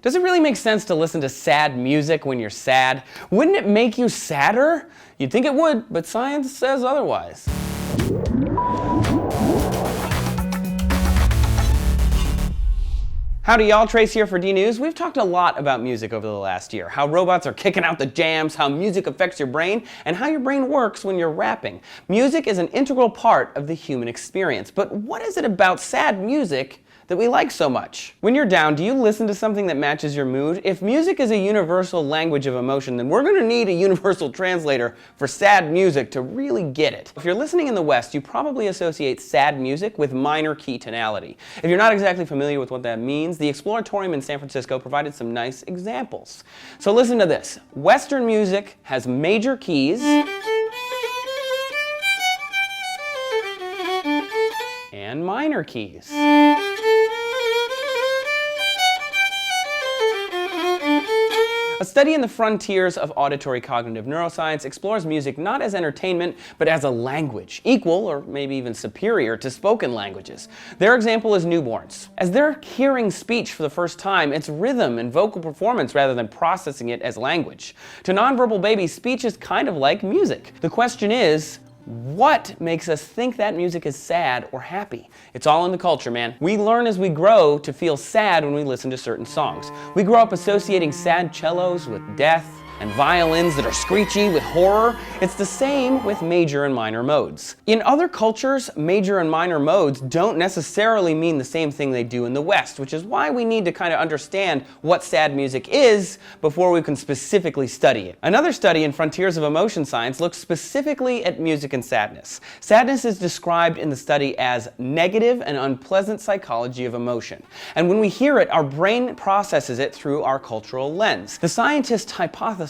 Does it really make sense to listen to sad music when you're sad? Wouldn't it make you sadder? You'd think it would, but science says otherwise. Howdy y'all, Trace here for D-News. We've talked a lot about music over the last year. How robots are kicking out the jams, how music affects your brain, and how your brain works when you're rapping. Music is an integral part of the human experience. But what is it about sad music that we like so much? When you're down, do you listen to something that matches your mood? If music is a universal language of emotion, then we're going to need a universal translator for sad music to really get it. If you're listening in the West, you probably associate sad music with minor key tonality. If you're not exactly familiar with what that means, the Exploratorium in San Francisco provided some nice examples. So listen to this. Western music has major keys and minor keys. A study in the frontiers of auditory cognitive neuroscience explores music not as entertainment, but as a language, equal or maybe even superior to spoken languages. Their example is newborns. As they're hearing speech for the first time, it's rhythm and vocal performance rather than processing it as language. To nonverbal babies, speech is kind of like music. The question is, what makes us think that music is sad or happy? It's all in the culture, man. We learn as we grow to feel sad when we listen to certain songs. We grow up associating sad cellos with death and violins that are screechy with horror. It's the same with major and minor modes. In other cultures, major and minor modes don't necessarily mean the same thing they do in the West, which is why we need to kind of understand what sad music is before we can specifically study it. Another study in Frontiers of Emotion Science looks specifically at music and sadness. Sadness is described in the study as negative and unpleasant psychology of emotion. And when we hear it, our brain processes it through our cultural lens. The scientists hypothesized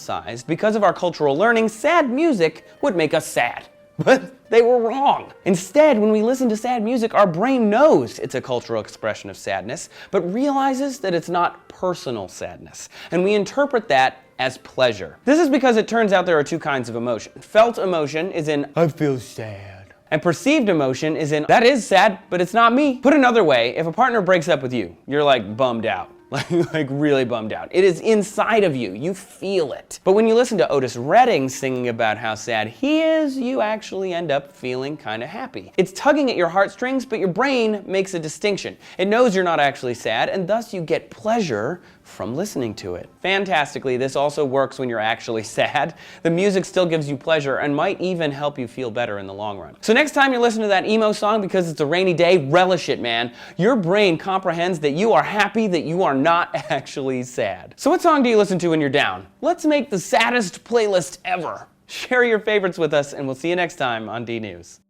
because of our cultural learning, sad music would make us sad. But they were wrong. Instead, when we listen to sad music, our brain knows it's a cultural expression of sadness, but realizes that it's not personal sadness. And we interpret that as pleasure. This is because it turns out there are two kinds of emotion. Felt emotion is in, I feel sad. And perceived emotion is in, that is sad, but it's not me. Put another way, if a partner breaks up with you, you're like bummed out. Like really bummed out. It is inside of you. You feel it. But when you listen to Otis Redding singing about how sad he is, you actually end up feeling kind of happy. It's tugging at your heartstrings, but your brain makes a distinction. It knows you're not actually sad, and thus you get pleasure from listening to it. Fantastically, this also works when you're actually sad. The music still gives you pleasure and might even help you feel better in the long run. So next time you listen to that emo song because it's a rainy day, relish it, man. Your brain comprehends that you are happy, that you are not actually sad. So what song do you listen to when you're down? Let's make the saddest playlist ever. Share your favorites with us, and we'll see you next time on D-News.